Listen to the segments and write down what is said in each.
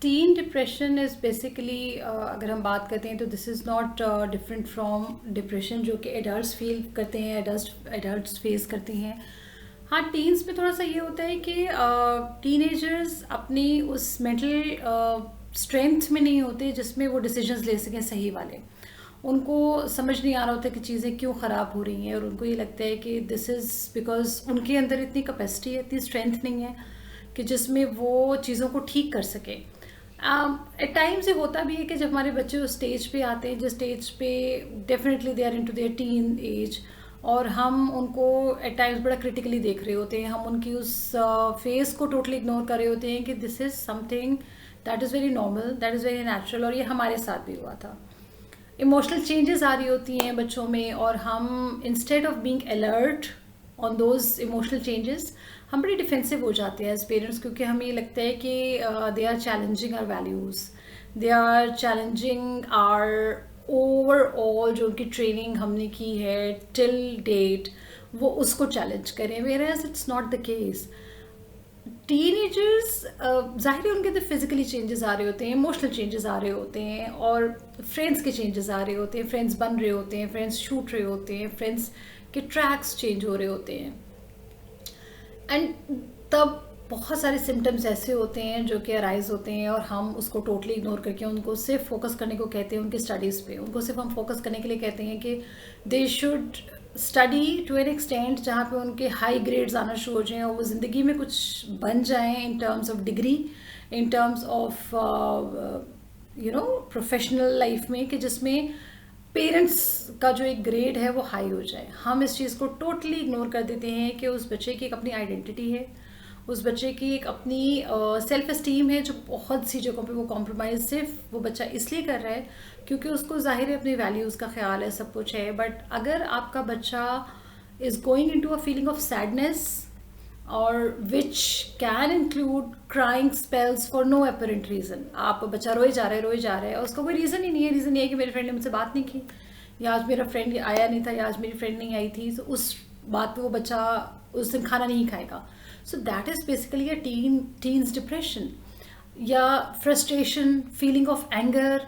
Tin depression is basically, अगर हम बात करते हैं तो this is not different from depression जो कि एडल्ट्स फील करते हैं, एडल्ट्स फेस करती हैं। हाँ, टीन्स में थोड़ा सा ये होता है कि टीनेजर्स अपनी उस मेंटल स्ट्रेंथ में नहीं होते जिसमें वो डिसीजंस ले सकें सही वाले। उनको समझ नहीं आ रहा होता कि चीज़ें क्यों ख़राब हो रही हैं, और उनको ये लगता है कि दिस इज़ बिकॉज उनके अंदर इतनी कैपेसिटी है, इतनी स्ट्रेंथ नहीं है कि जिसमें वो चीज़ों को ठीक कर सके। एट टाइम से होता भी है कि जब हमारे बच्चे उस स्टेज पे आते हैं जिस स्टेज पे definitely they are into their teenage, और हम उनको एट टाइम्स बड़ा क्रिटिकली देख रहे होते हैं, हम उनकी उस फेस को टोटली इग्नोर कर रहे होते हैं कि this is something that is very normal, that is very natural, और ये हमारे साथ भी हुआ था। इमोशनल चेंजेस आ रही होती हैं बच्चों में, और हम instead of being alert on those emotional changes हम बड़े डिफेंसिव हो जाते हैं एज पेरेंट्स, क्योंकि हमें ये लगता है कि they are challenging our values, they are challenging our overall जो उनकी ट्रेनिंग हमने की है टिल डेट, वो उसको चैलेंज करें, whereas it's not the case. Teenagers ज़ाहिर है उनके अंदर फिजिकली चेंजेस आ रहे होते हैं, इमोशनल चेंजेस आ रहे होते हैं, और फ्रेंड्स के चेंजेस आ रहे होते हैं, फ्रेंड्स बन रहे होते हैं, फ्रेंड्स छूट रहे होते हैं, फ्रेंड्स के ट्रैक्स चेंज हो रहे होते हैं। एंड तब बहुत सारे सिम्टम्स ऐसे होते हैं जो कि अराइज होते हैं, और हम उसको टोटली इग्नोर करके उनको सिर्फ फोकस करने को कहते हैं उनकी स्टडीज़ पे। उनको सिर्फ हम फोकस करने के लिए कहते हैं कि they should study to an extent जहाँ पे उनके हाई ग्रेड्स आना शुरू हो जाएँ और वो ज़िंदगी में कुछ बन जाएँ in terms of degree, in terms of professional life में, कि जिसमें पेरेंट्स का जो एक ग्रेड है वो हाई हो जाए। हम इस चीज़ को टोटली इग्नोर कर देते हैं कि उस बच्चे की एक अपनी आइडेंटिटी है, उस बच्चे की एक अपनी सेल्फ एस्टीम है जो बहुत सी जगहों पे वो कॉम्प्रोमाइज़ सिर्फ वो बच्चा इसलिए कर रहा है क्योंकि उसको ज़ाहिर है अपनी वैल्यूज़ का ख्याल है, सब कुछ है। बट अगर आपका बच्चा is going into a feeling of sadness, और which can include crying spells for no apparent reason, आप बच्चा रोए जा रहा है और उसका कोई रीज़न ही नहीं है। रीज़न ये है कि मेरे फ्रेंड ने मुझसे बात नहीं की, या आज मेरा फ्रेंड आया नहीं था, या आज मेरी फ्रेंड नहीं आई थी, तो उस बात पे वो बच्चा उस दिन खाना नहीं खाएगा। So that is basically a teens depression, या frustration, feeling of anger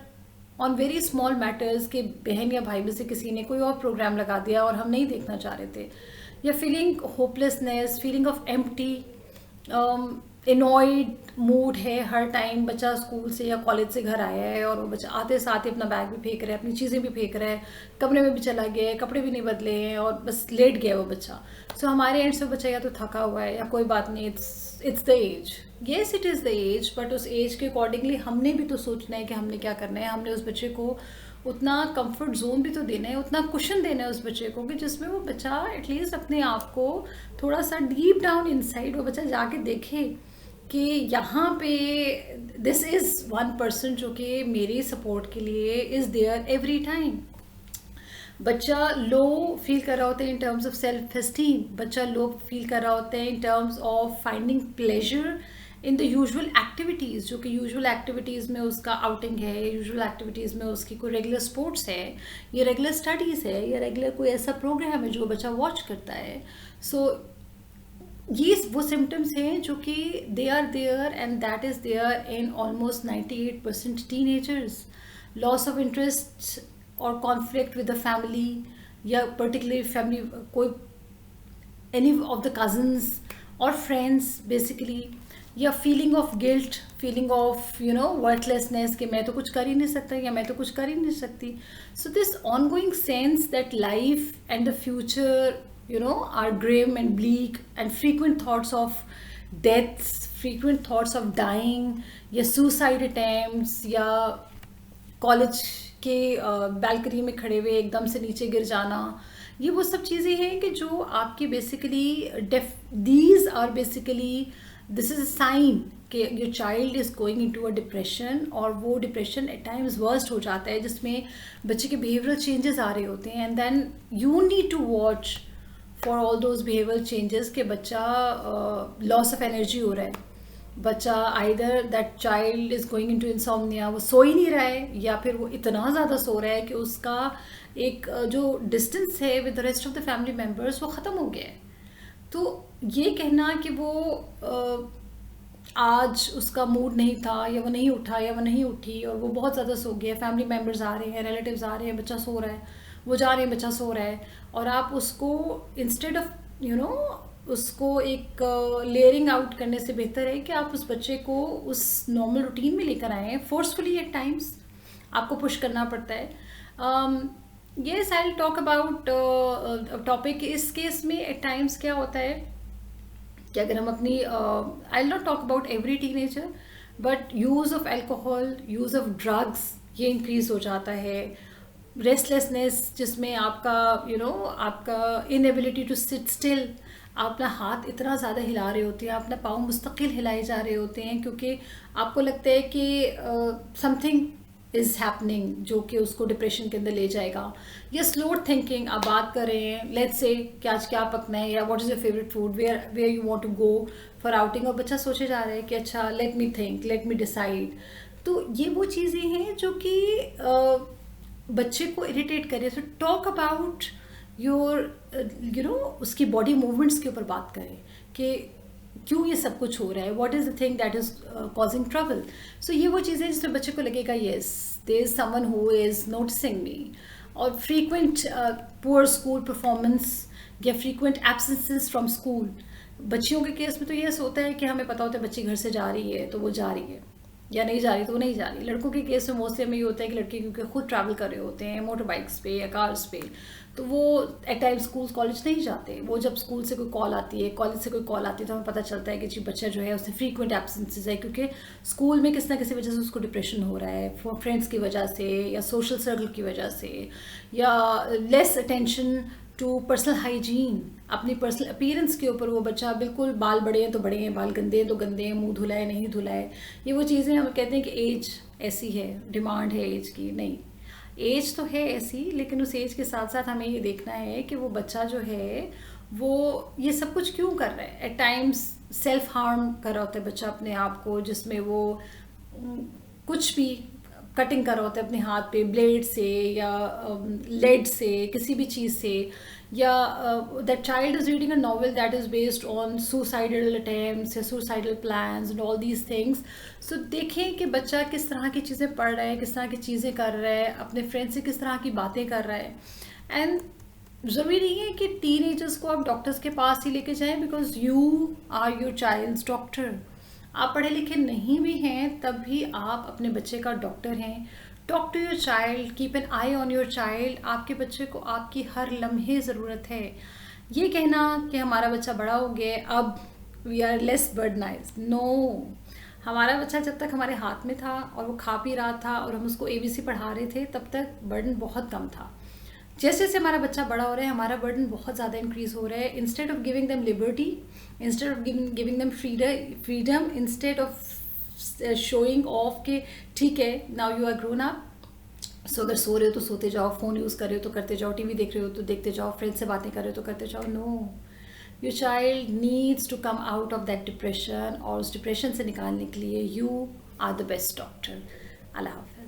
on very small matters, कि बहन या भाई में से किसी ने कोई और प्रोग्राम लगा दिया और हम नहीं देखना चाह रहे थे, या feeling hopelessness, feeling of empty, annoyed mood है हर टाइम। बच्चा स्कूल से या कॉलेज से घर आया है और वो बच्चा आते साथ ही अपना बैग भी फेंक रहा है, अपनी चीज़ें भी फेंक रहा है, कमरे में भी चला गया है, कपड़े भी नहीं बदले हैं और बस लेट गया वो बच्चा। सो हमारे एंड से बच्चा या तो थका हुआ है या कोई बात नहीं, it's the age, yes it is the age, but उस एज के अकॉर्डिंगली हमने भी तो सोचना है कि हमने क्या करना है। हमने उस बच्चे को उतना कंफर्ट जोन भी तो देना है, उतना कुशन देना है उस बच्चे को कि जिसमें वो बच्चा एटलीस्ट अपने आप को थोड़ा सा डीप डाउन इनसाइड वो बच्चा जाके देखे कि यहाँ पे दिस इज़ वन पर्सन जो कि मेरी सपोर्ट के लिए इज़ देयर एवरी टाइम। बच्चा लो फील कर रहा होता है in terms of self esteem, बच्चा लो फील कर रहा होता है in terms of finding pleasure in the usual activities, जो कि यूजुअल एक्टिविटीज़ में उसका आउटिंग है, यूजुअल एक्टिविटीज़ में उसकी कोई रेगुलर स्पोर्ट्स है, या रेगुलर स्टडीज़ है, या रेगुलर कोई ऐसा प्रोग्राम है जो बच्चा वॉच करता है। सो ये वो सिम्टम्स हैं जो कि they are there, and that is there in almost 98% teenagers. Loss of interest और कॉन्फ्लिक्ट विद द फैमिली, या पर्टिकुलर फैमिली कोई एनी ऑफ द कजन्स और फ्रेंड्स बेसिकली, या feeling of guilt, feeling of worthlessness कि मैं तो कुछ कर ही नहीं सकता या मैं तो कुछ कर ही नहीं सकती। So this ongoing sense that life and the future are grim and bleak, and frequent thoughts of deaths, frequent thoughts of dying, या suicide attempts, या कॉलेज के बालकनी में खड़े हुए एकदम से नीचे गिर जाना, ये वो सब चीज़ें हैं कि जो आपकी basically these are basically this is a sign कि your child is going into a depression, और वो डिप्रेशन एट टाइम्स वर्स्ट हो जाता है जिसमें बच्चे के बिहेवियरल चेंजेस आ रहे होते हैं, and then you need to watch for all those behavioural changes कि बच्चा लॉस ऑफ एनर्जी हो रहा है, बच्चा either that child is going into insomnia, वो सो ही नहीं रहा है, या फिर वो इतना ज़्यादा सो रहा है कि उसका एक जो डिस्टेंस है with the rest of the family members वो ख़त्म हो गया है। तो ये कहना कि वो आज उसका मूड नहीं था, या वो नहीं उठा, या वो नहीं उठी, और वो बहुत ज़्यादा सो गया, फैमिली मेम्बर्स आ रहे हैं, रिलेटिव्स आ रहे हैं, बच्चा सो रहा है, वो जा रहे हैं, बच्चा सो रहा है, और आप उसको इंस्टेड ऑफ उसको एक लेयरिंग आउट करने से बेहतर है कि आप उस बच्चे को उस नॉर्मल रूटीन में लेकर आए हैं। फोर्सफुली एट टाइम्स आपको पुश करना पड़ता है। Yes, I will talk about topic. इस केस में एट टाइम्स क्या होता है कि अगर हम अपनी I will not talk about every teenager, but use of alcohol, use of drugs, ये इंक्रीज हो जाता है। रेस्टलेसनेस, जिसमें आपका आपका इनएबिलिटी टू सिट स्टिल, आप अपना हाथ इतना ज़्यादा हिला रहे होते हैं, आप अपना पाँव मुस्तकिल हिलाए जा रहे होते हैं, क्योंकि आपको लगता है कि समथिंग इज़ हैपनिंग जो कि उसको डिप्रेशन के अंदर ले जाएगा। या स्लो थिंकिंग, आप बात कर रहे हैं, लेट्स से कि आज क्या पकना है, या what is your favourite food, where you want to go for outing, और बच्चा सोचे जा रहा है कि अच्छा let me think, let me decide. तो ये वो चीज़ें हैं जो कि बच्चे को इरिटेट करें। सो टॉक अबाउट योर उसकी बॉडी मूवमेंट्स के ऊपर बात करें कि क्यों ये सब कुछ हो रहा है, what is the thing that is causing trouble. So ये वो चीज़ें जिसमें बच्चे को लगेगा yes there is someone who is noticing me. और फ्रीक्वेंट पुअर स्कूल परफॉर्मेंस या फ्रीक्वेंट एब्सेंसेस फ्रॉम स्कूल, बच्चियों के केस में तो ये होता है कि हमें पता होता है बच्ची घर से जा रही है तो वो जा रही है, या नहीं जा रही तो वो नहीं जा रही। लड़कों के केस में मोस्टली हमें ये होता है कि लड़के क्योंकि खुद ट्रैवल कर रहे होते हैं मोटर बाइक्स पे या कार्स पे, तो वो एट टाइम स्कूल कॉलेज नहीं जाते। वो जब स्कूल से कोई कॉल आती है, कॉलेज से कोई कॉल आती है, तो हमें पता चलता है कि जी बच्चा जो है उससे फ्रीक्वेंट एब्सेंसेस है, क्योंकि स्कूल में किसी ना किसी वजह से उसको डिप्रेशन हो रहा है, फ्रेंड्स की वजह से या सोशल सर्कल की वजह से, या less attention to personal hygiene, अपनी पर्सनल अपीयरेंस के ऊपर वो बच्चा बिल्कुल, बाल बड़े हैं तो बड़े हैं, बाल गंदे हैं तो गंदे हैं, मुंह धुला है नहीं धुला है। ये वो चीज़ें हम कहते हैं कि एज ऐसी है, डिमांड है एज की। नहीं, एज तो है ऐसी, लेकिन उस एज के साथ साथ हमें ये देखना है कि वो बच्चा जो है वो ये सब कुछ क्यों कर रहा है। एट टाइम्स सेल्फ हार्म कर रहा होता है बच्चा अपने आप को, जिसमें वो कुछ भी कटिंग कर रहा होता है अपने हाथ पे ब्लेड से या लेड से, किसी भी चीज़ से, या that child is reading a novel that is based on suicidal attempts या suicidal plans and all these things. So देखें कि बच्चा किस तरह की चीज़ें पढ़ रहा है, किस तरह की चीज़ें कर रहा है, अपने फ्रेंड से किस तरह की बातें कर रहा है। एंड ज़रूरी नहीं है कि टीनेजर्स को आप डॉक्टर्स के पास ही लेके जाएं, because you are your child's doctor. आप पढ़े लिखे नहीं भी हैं तब भी आप अपने बच्चे का डॉक्टर हैं। Talk to your child, keep an eye on your child. आपके बच्चे को आपकी हर लम्हे ज़रूरत है। ये कहना कि हमारा बच्चा बड़ा हो गया अब वी आर लेस बर्डनाइज्ड, नो। हमारा बच्चा जब तक हमारे हाथ में था और वो खा पी रहा था और हम उसको ABC पढ़ा रहे थे, तब तक बर्डन बहुत कम था। जैसे जैसे हमारा बच्चा बड़ा हो रहा है, हमारा बर्डन बहुत ज़्यादा इंक्रीज़ हो रहा है। Instead of giving them liberty, instead of giving them freedom, instead of showing off के ठीक है now you are grown up, so अगर सो रहे हो तो सोते जाओ, फ़ोन यूज़ कर रहे हो तो करते जाओ, TV देख रहे हो तो देखते जाओ, फ्रेंड्स से बातें कर रहे हो तो करते जाओ। No, your child needs to come out of that depression, और उस डिप्रेशन से निकालने के लिए you are the best doctor. अल्लाह हाफ़िज़।